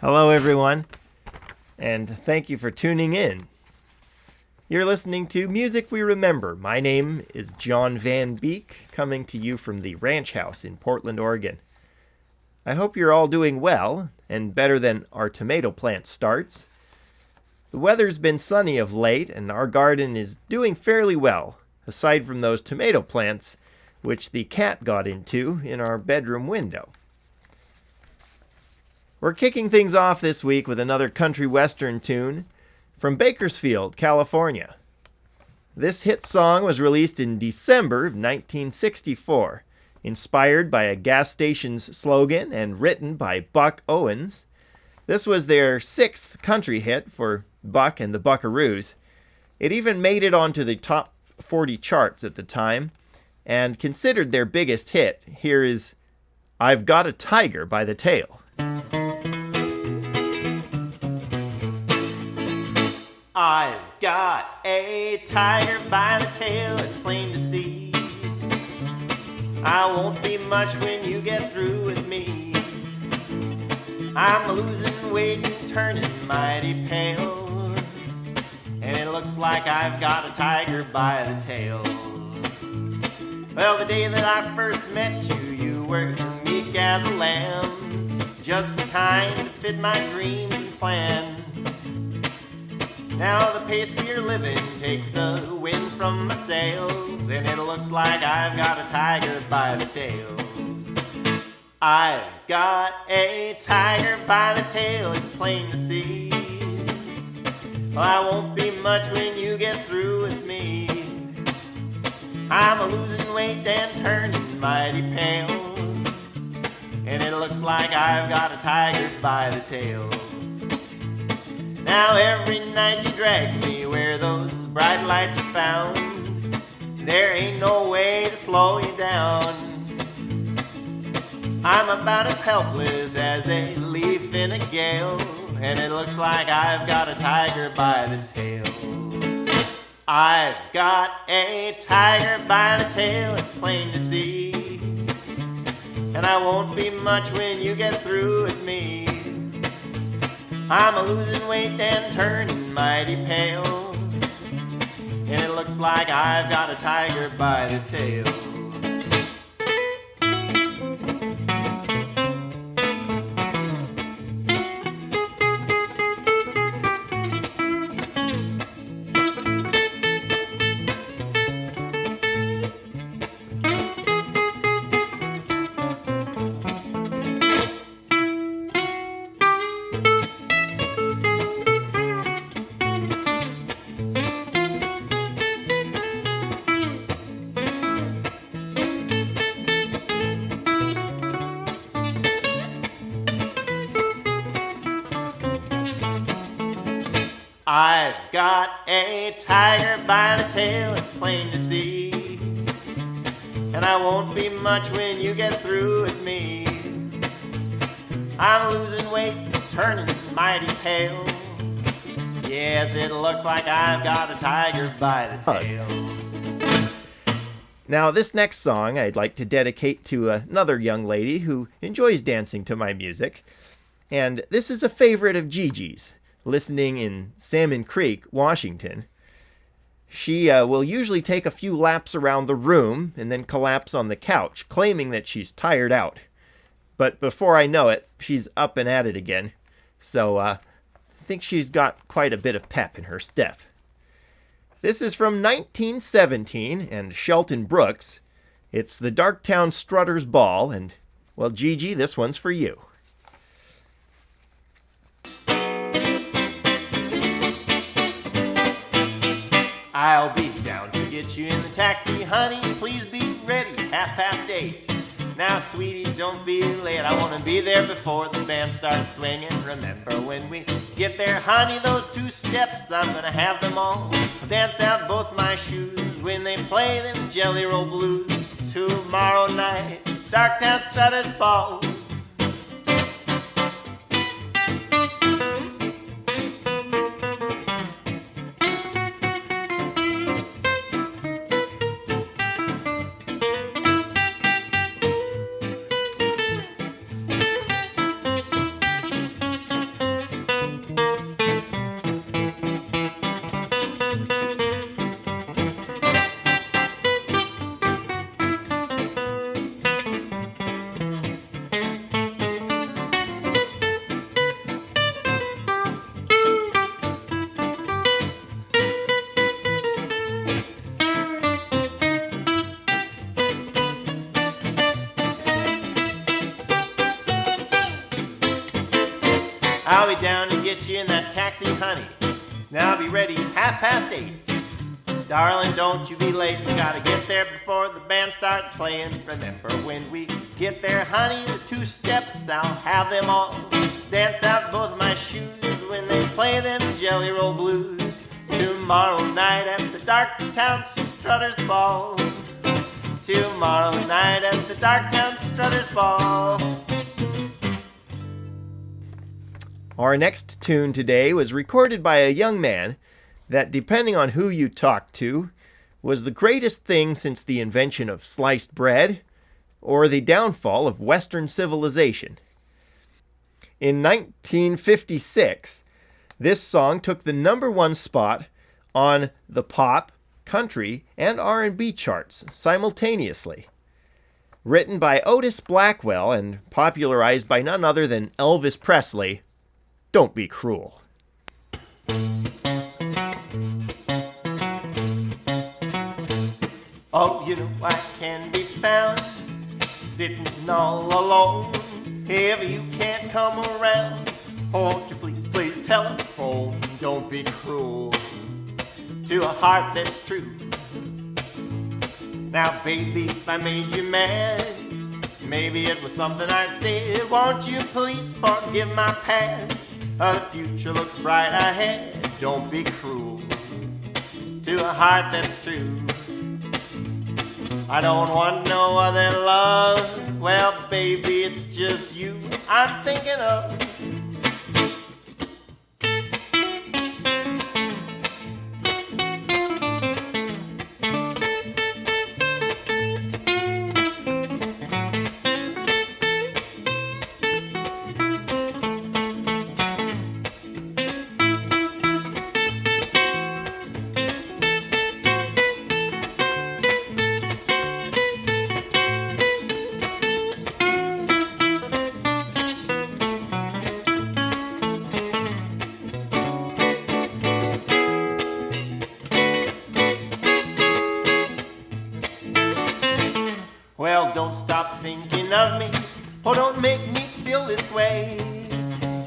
Hello, everyone, and thank you for tuning in. You're listening to Music We Remember. My name is John Van Beek, coming to you from the Ranch House in Portland, Oregon. I hope you're all doing well, and better than our tomato plant starts. The weather's been sunny of late, and our garden is doing fairly well, aside from those tomato plants, which the cat got into in our bedroom window. We're kicking things off this week with another country western tune from Bakersfield, California. This hit song was released in December of 1964, inspired by a gas station's slogan and written by Buck Owens. This was their sixth country hit for Buck and the Buckaroos. It even made it onto the top 40 charts at the time, and considered their biggest hit. Here is I've Got a Tiger by the Tail. I've got a tiger by the tail, it's plain to see. I won't be much when you get through with me. I'm losing weight and turning mighty pale, and it looks like I've got a tiger by the tail. Well, the day that I first met you, you were meek as a lamb, just the kind to fit my dreams and plan. Now the pace for your living takes the wind from my sails, and it looks like I've got a tiger by the tail. I've got a tiger by the tail, it's plain to see. Well, I won't be much when you get through with me. I'm a-losing weight and turning mighty pale, and it looks like I've got a tiger by the tail. Now every night you drag me where those bright lights are found. There ain't no way to slow you down. I'm about as helpless as a leaf in a gale, and it looks like I've got a tiger by the tail. I've got a tiger by the tail, it's plain to see. And I won't be much when you get through with me. I'm a-losing weight and turning mighty pale, and it looks like I've got a tiger by the tail. I've got a tiger by the tail, it's plain to see. And I won't be much when you get through with me. I'm losing weight, turning mighty pale. Yes, it looks like I've got a tiger by the tail. Now, this next song I'd like to dedicate to another young lady who enjoys dancing to my music. And this is a favorite of Gigi's, listening in Salmon Creek, Washington. She will usually take a few laps around the room and then collapse on the couch, claiming that she's tired out. But before I know it, she's up and at it again. So I think she's got quite a bit of pep in her step. This is from 1917 and Shelton Brooks. It's the Darktown Strutters Ball, and, well, Gigi, this one's for you. I'll be down to get you in the taxi, honey. Please be ready, 8:30. Now, sweetie, don't be late. I want to be there before the band starts swinging. Remember when we get there, honey, those two steps, I'm going to have them all. I'll dance out both my shoes when they play them Jelly Roll Blues. Tomorrow night, Darktown Strutters Ball. I'll be down to get you in that taxi, honey. Now be ready 8:30. Darling, don't you be late. We gotta get there before the band starts playing. Remember when we get there, honey, the 2 steps, I'll have them all. Dance out both my shoes when they play them Jelly Roll Blues. Tomorrow night at the Darktown Strutters Ball. Tomorrow night at the Darktown Strutters Ball. Our next tune today was recorded by a young man that, depending on who you talk to, was the greatest thing since the invention of sliced bread or the downfall of Western civilization. In 1956, this song took the #1 spot on the pop, country, and R&B charts simultaneously. Written by Otis Blackwell and popularized by none other than Elvis Presley, "Don't Be Cruel." Oh, you know I can be found sitting all alone. If you can't come around, won't you please, please telephone. Don't be cruel to a heart that's true. Now, baby, if I made you mad, maybe it was something I said. Won't you please forgive my past? The future looks bright ahead. Don't be cruel to a heart that's true. I don't want no other love. Well, baby, it's just you I'm thinking of. Well, don't stop thinking of me. Oh, don't make me feel this way.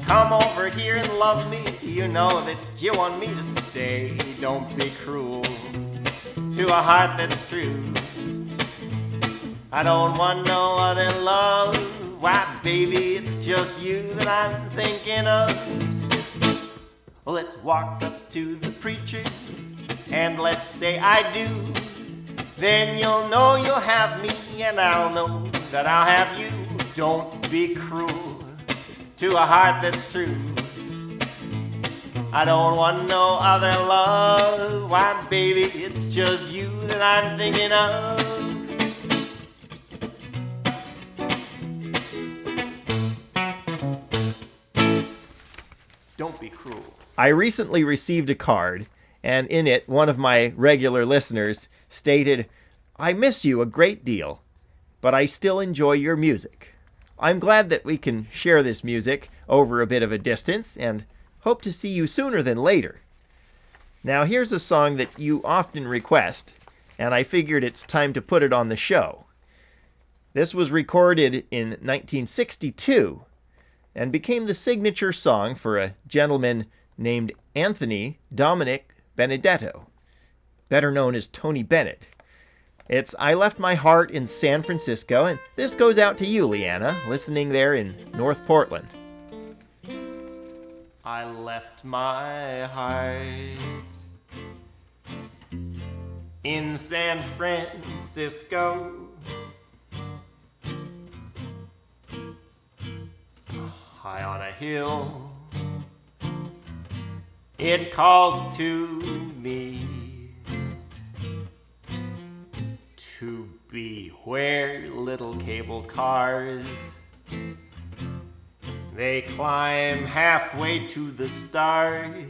Come over here and love me. You know that you want me to stay. Don't be cruel to a heart that's true. I don't want no other love. Why, baby, it's just you that I'm thinking of. Well, let's walk up to the preacher and let's say I do. Then you'll know you'll have me, and I'll know that I'll have you. Don't be cruel to a heart that's true. I don't want no other love. Why, baby, it's just you that I'm thinking of. Don't be cruel. I recently received a card, and in it, one of my regular listeners stated, "I miss you a great deal, but I still enjoy your music. I'm glad that we can share this music over a bit of a distance and hope to see you sooner than later." Now here's a song that you often request, and I figured it's time to put it on the show. This was recorded in 1962 and became the signature song for a gentleman named Anthony Dominic Benedetto, better known as Tony Bennett. It's "I Left My Heart in San Francisco," and this goes out to you, Leanna, listening there in North Portland. I left my heart in San Francisco, high on a hill. It calls to me to be where little cable cars, they climb halfway to the stars.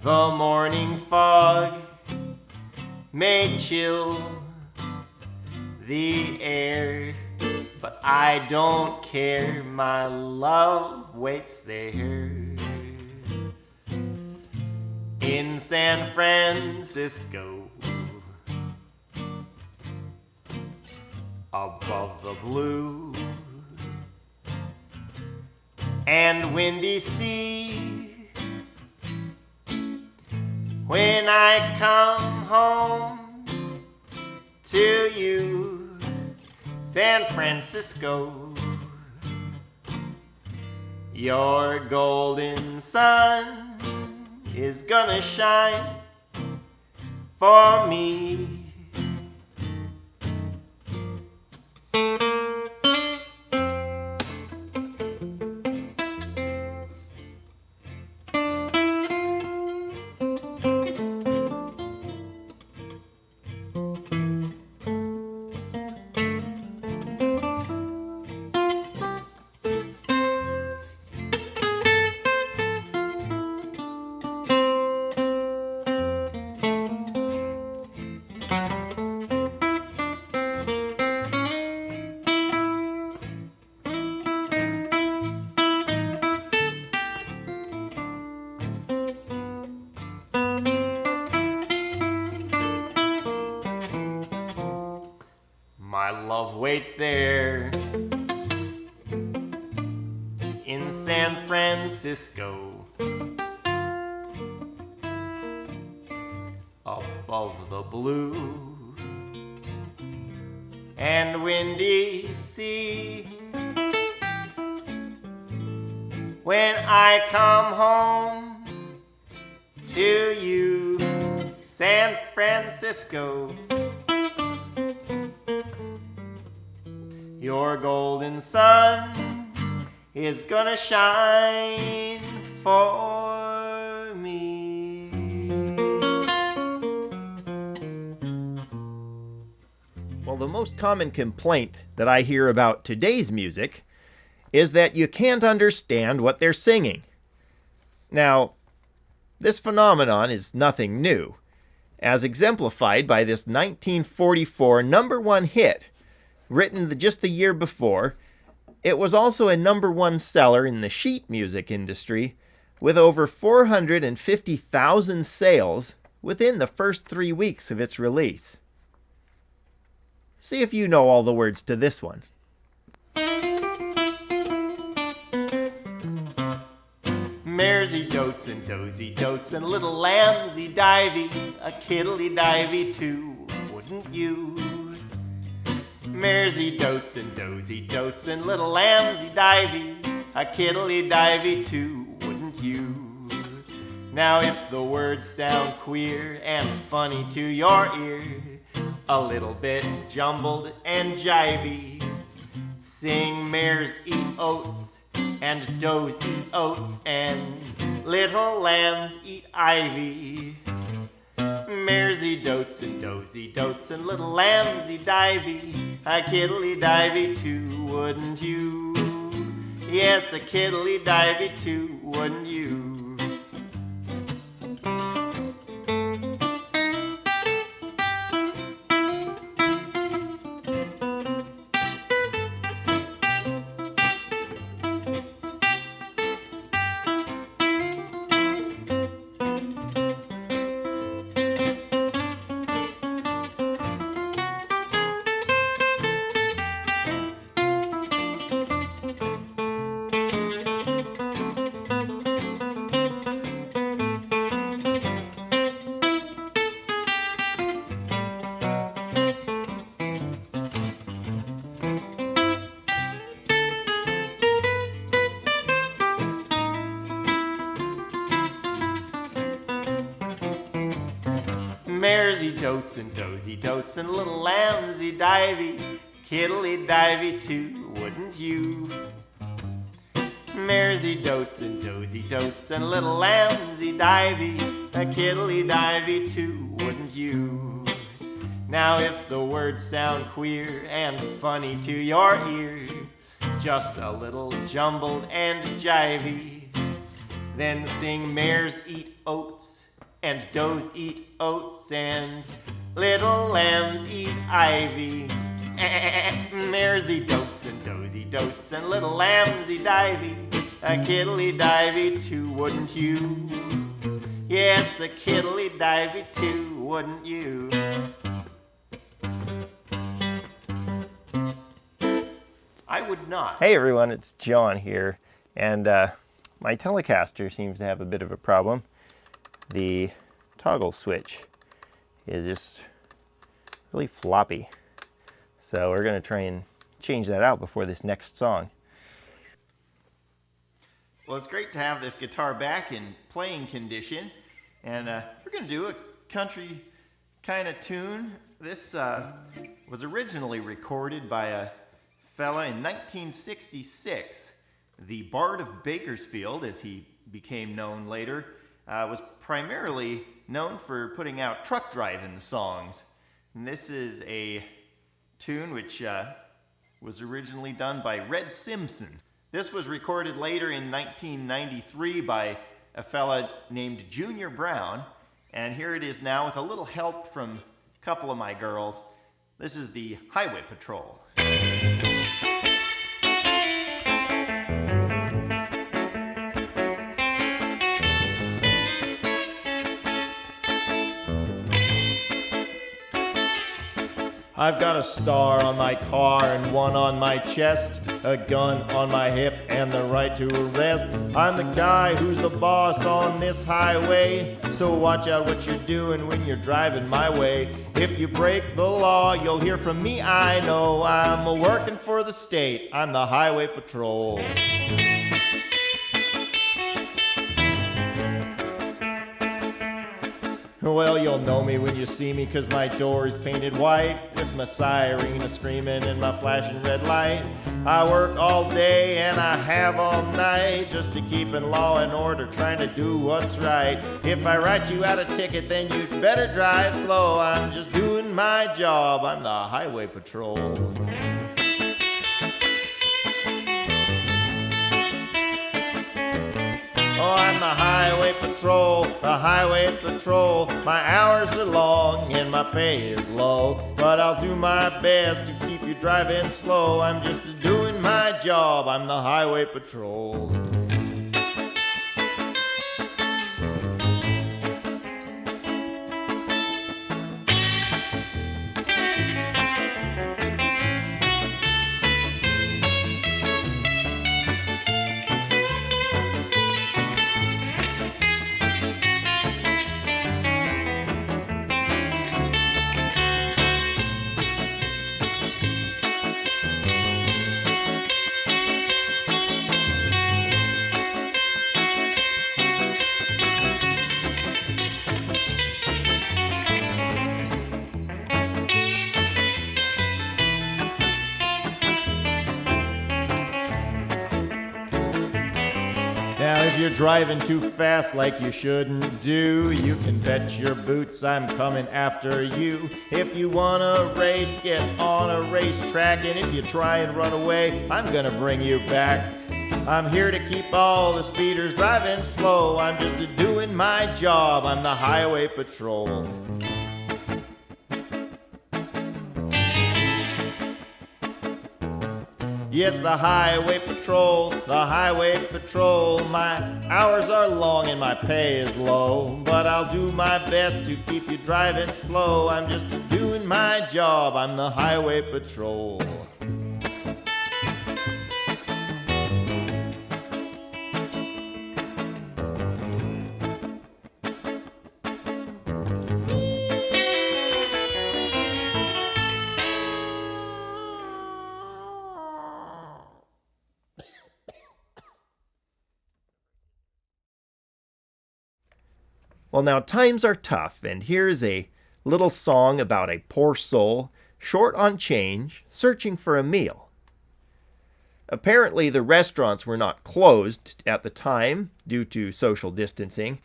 The morning fog may chill the air, but I don't care, my love waits there. In San Francisco, above the blue, and windy sea. When I come home to you, San Francisco, your golden sun is gonna shine for me. My love waits there in San Francisco, above the blue and windy sea. When I come home to you, San Francisco, your golden sun is gonna shine for me. Well, the most common complaint that I hear about today's music is that you can't understand what they're singing. Now, this phenomenon is nothing new, as exemplified by this 1944 #1 hit. Written just the year before, it was also a #1 seller in the sheet music industry, with over 450,000 sales within the first 3 weeks of its release. See if you know all the words to this one. Maresy dotes and dozy dotes and little lambsy divey, a kiddly divey too, wouldn't you? Maresy dotes and dozy dotes and little lambsy divey, a kiddly divey too, wouldn't you? Now if the words sound queer and funny to your ear, a little bit jumbled and jivey, sing mares eat oats and does eat oats and little lambs eat ivy. Maresy dotes and dozy dotes and little lambsy divey, a kiddly divey too, wouldn't you? Yes, a kiddly divey too, wouldn't you? Maresy dotes and dozy dotes and little lambsy divey, kiddly divey too, wouldn't you? Maresy dotes and dozy dotes and little lambsy divey, a kiddly divey too, wouldn't you? Now if the words sound queer and funny to your ear, just a little jumbled and jivey, then sing mares eat oats and does eat oats and little lambs eat ivy. Maresy dotes and dozy dotes and little lambsy divey, a kiddly divey too, wouldn't you? Yes, a kiddly divey too, wouldn't you? I would not. Hey everyone, it's John here. And my Telecaster seems to have a bit of a problem. The toggle switch is just really floppy. So we're going to try and change that out before this next song. Well, it's great to have this guitar back in playing condition. And we're going to do a country kind of tune. This was originally recorded by a fella in 1966. The Bard of Bakersfield, as he became known later, was primarily known for putting out truck driving songs. And this is a tune which was originally done by Red Simpson. This was recorded later in 1993 by a fella named Junior Brown, and here it is now with a little help from a couple of my girls. This is the Highway Patrol. I've got a star on my car and one on my chest, a gun on my hip and the right to arrest. I'm the guy who's the boss on this highway, so watch out what you're doing when you're driving my way. If you break the law, you'll hear from me, I know. I'm working for the state, I'm the Highway Patrol. Well, you'll know me when you see me, 'cause my door is painted white, with my siren a screaming and my flashing red light. I work all day and I have all night, just to keep in law and order, trying to do what's right. If I write you out a ticket, then you'd better drive slow. I'm just doing my job, I'm the Highway Patrol. Oh, I'm the Highway Patrol, the Highway Patrol. My hours are long and my pay is low, but I'll do my best to keep you driving slow. I'm just doing my job, I'm the Highway Patrol. Now if you're driving too fast like you shouldn't do, you can bet your boots I'm coming after you. If you wanna race, get on a racetrack, and if you try and run away, I'm gonna bring you back. I'm here to keep all the speeders driving slow. I'm just doing my job, I'm the Highway Patrol. Yes, the Highway Patrol, the Highway Patrol. My hours are long and my pay is low, but I'll do my best to keep you driving slow. I'm just doing my job, I'm the Highway Patrol. Well, now times are tough, and here's a little song about a poor soul, short on change, searching for a meal. Apparently, the restaurants were not closed at the time due to social distancing,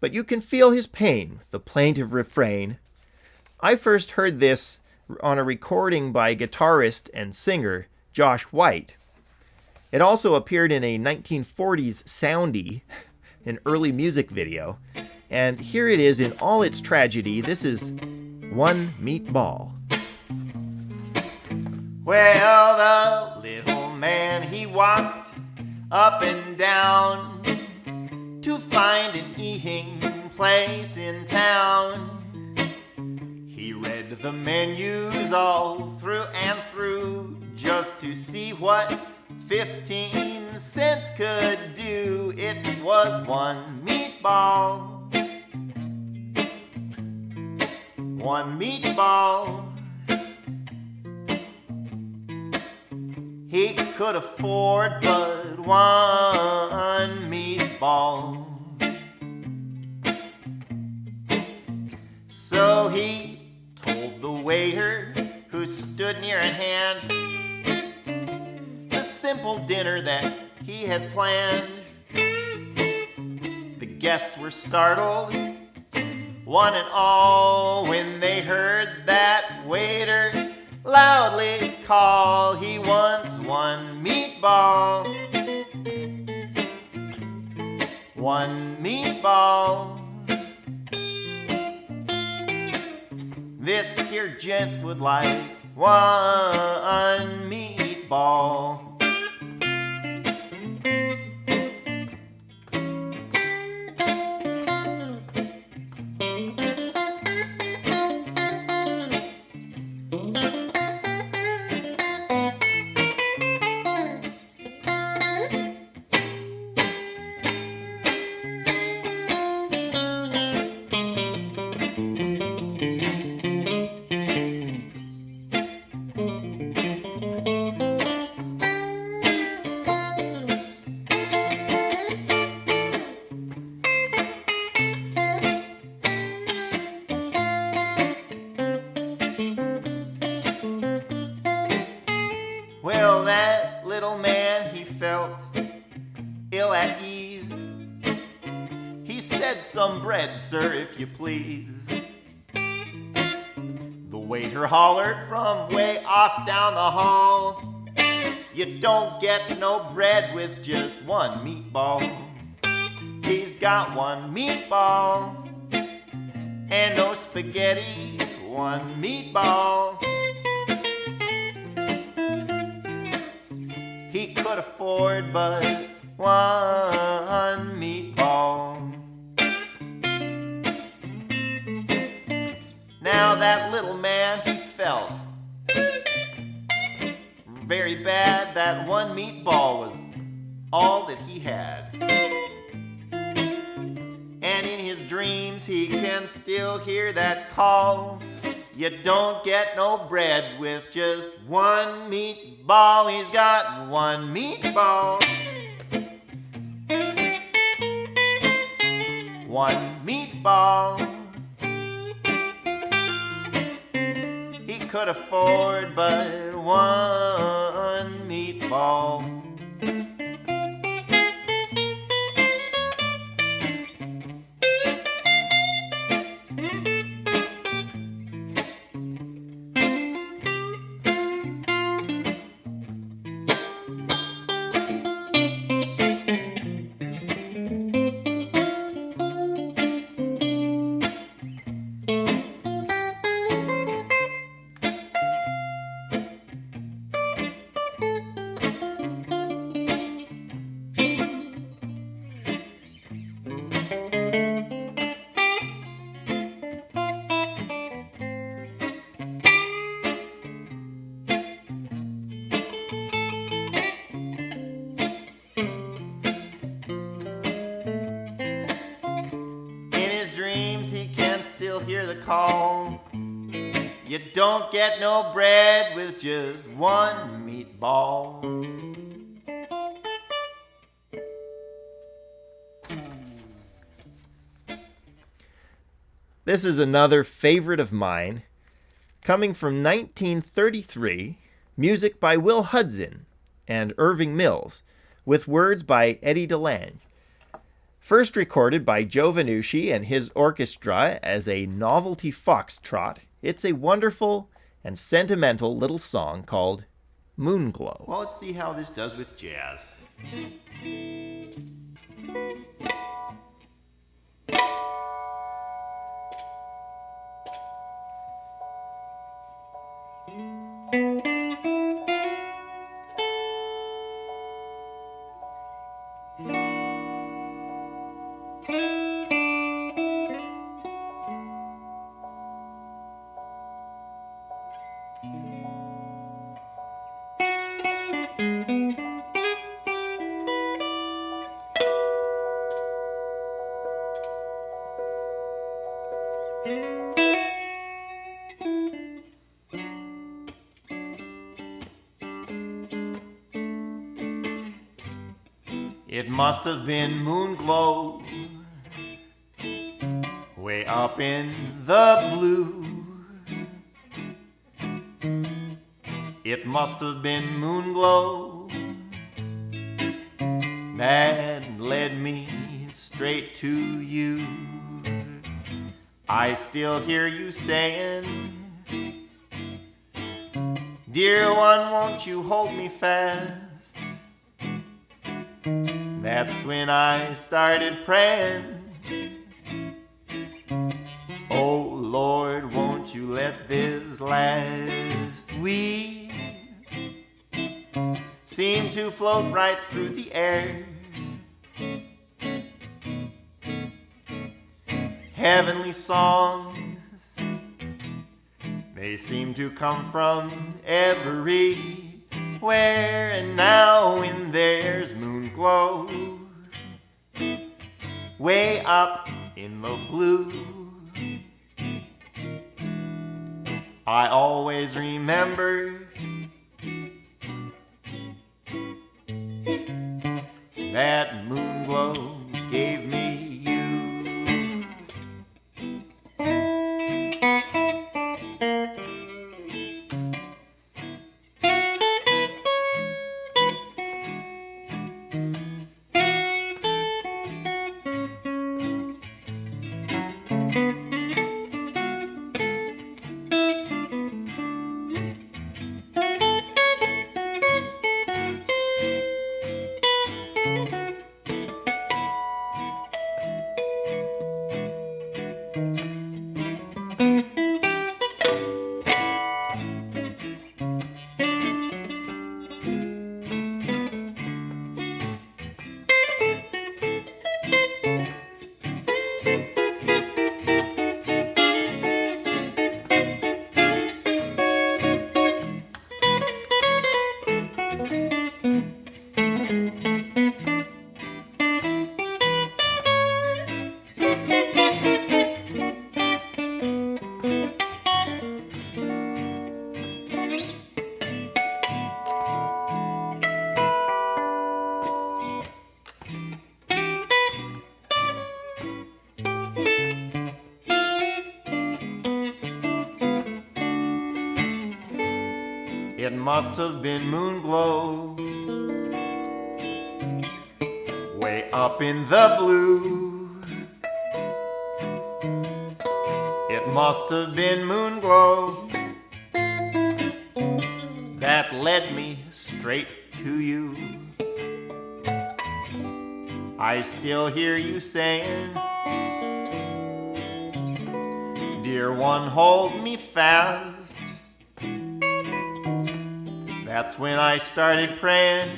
but you can feel his pain with the plaintive refrain. I first heard this on a recording by guitarist and singer Josh White. It also appeared in a 1940s soundie, an early music video. And here it is in all its tragedy. This is One Meatball. Well, the little man, he walked up and down to find an eating place in town. He read the menus all through and through just to see what 15 sense could do. It was one meatball. One meatball. He could afford but one meatball. So he told the waiter who stood near at hand the simple dinner that he had planned. The guests were startled, one and all, when they heard that waiter loudly call, he wants one meatball. One meatball. This here gent would like one meatball. Well, that little man, he felt ill at ease. He said, "Some bread, sir, if you please." The waiter hollered from way off down the hall, "You don't get no bread with just one meatball." He's got one meatball and no spaghetti, one meatball. He could afford but one meatball. Now that little man, he felt very bad. That one meatball was all that he had. And in his dreams he can still hear that call, "You don't get no bread with just one meatball." He's got one meatball. One meatball. He could afford but one meatball. Still hear the call, "You don't get no bread with just one meatball." This is another favorite of mine, coming from 1933, music by Will Hudson and Irving Mills, with words by Eddie DeLange. First recorded by Joe Venucci and his orchestra as a novelty foxtrot, it's a wonderful and sentimental little song called Moonglow. Well, let's see how this does with jazz. It must have been Moonglow, way up in the blue. It must have been Moonglow that led me straight to you. I still hear you saying, dear one, won't you hold me fast? That's when I started praying, oh Lord, won't you let this last? We seem to float right through the air, heavenly songs, they seem to come from everywhere. And now when there's Moonglow, way up in the blue, I always remember that Moonglow gave me you. It must have been Moonglow, way up in the blue. It must have been Moonglow that led me straight to you. I still hear you saying, dear one, hold me fast. That's when I started praying,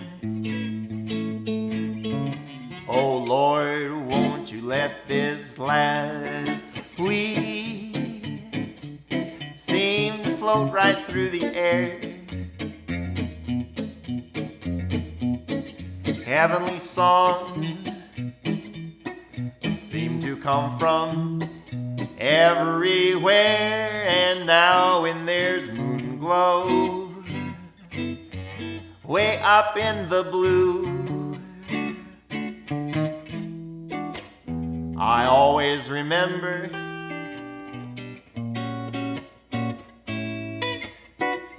oh Lord, won't you let this last? We seem to float right through the air, heavenly songs seem to come from everywhere. And now when there's Moonglow, way up in the blue, I always remember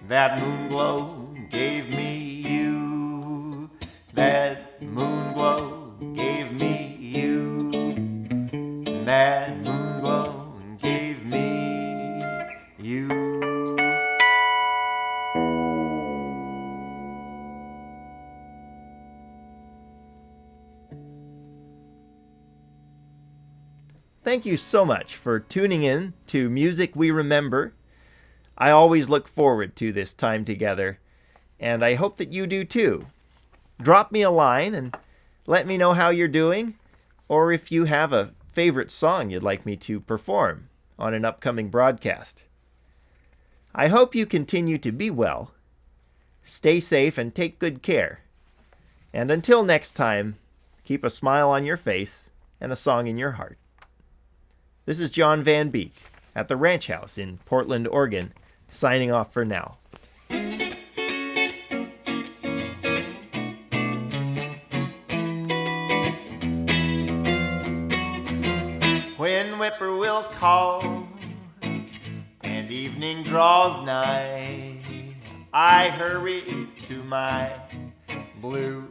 that Moonglow gave me you. That Moonglow gave me you. That Moonglow gave me you. Thank you so much for tuning in to Music We Remember. I always look forward to this time together, and I hope that you do too. Drop me a line and let me know how you're doing, or if you have a favorite song you'd like me to perform on an upcoming broadcast. I hope you continue to be well, stay safe, and take good care. And until next time, keep a smile on your face and a song in your heart. This is John Van Beek at the Ranch House in Portland, Oregon, signing off for now. whippoorwills call and evening draws nigh, I hurry to my blue,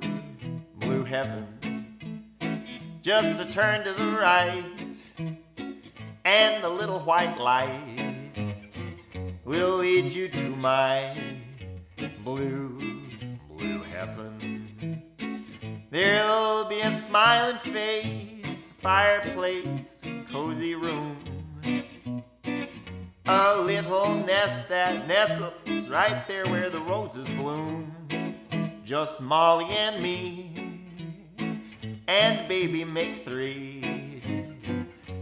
blue heaven, just to turn to the right, and a little white light will lead you to my blue, blue heaven. There'll be a smiling face, a fireplace, a cozy room, a little nest that nestles right there where the roses bloom. Just Molly and me, and baby make three.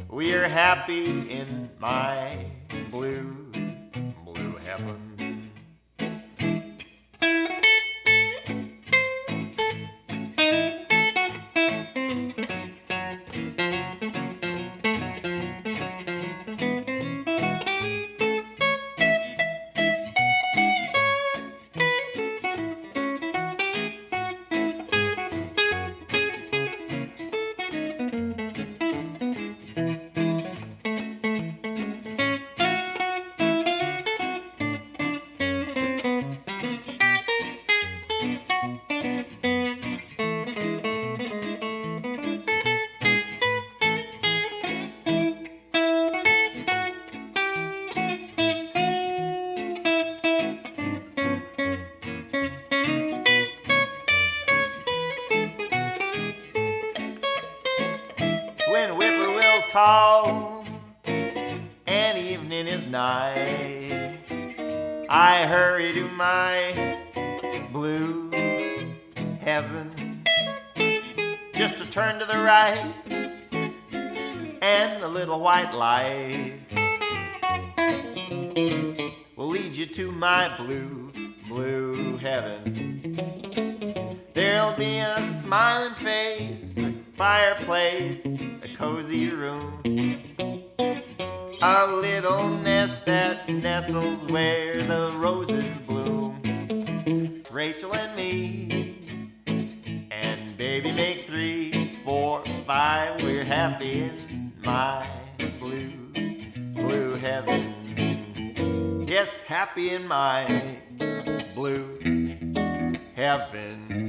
We're happy in my blue, blue heaven. When whippoorwills call and evening is nigh, I hurry to my blue heaven, just to turn to the right, and a little white light will lead you to my blue, blue heaven. There'll be a smiling face, a fireplace, a cozy room, a little nest that nestles where the roses bloom. Rachel and me, and baby make 3, 4, 5. We're happy in my blue, blue heaven. Yes, happy in my blue heaven.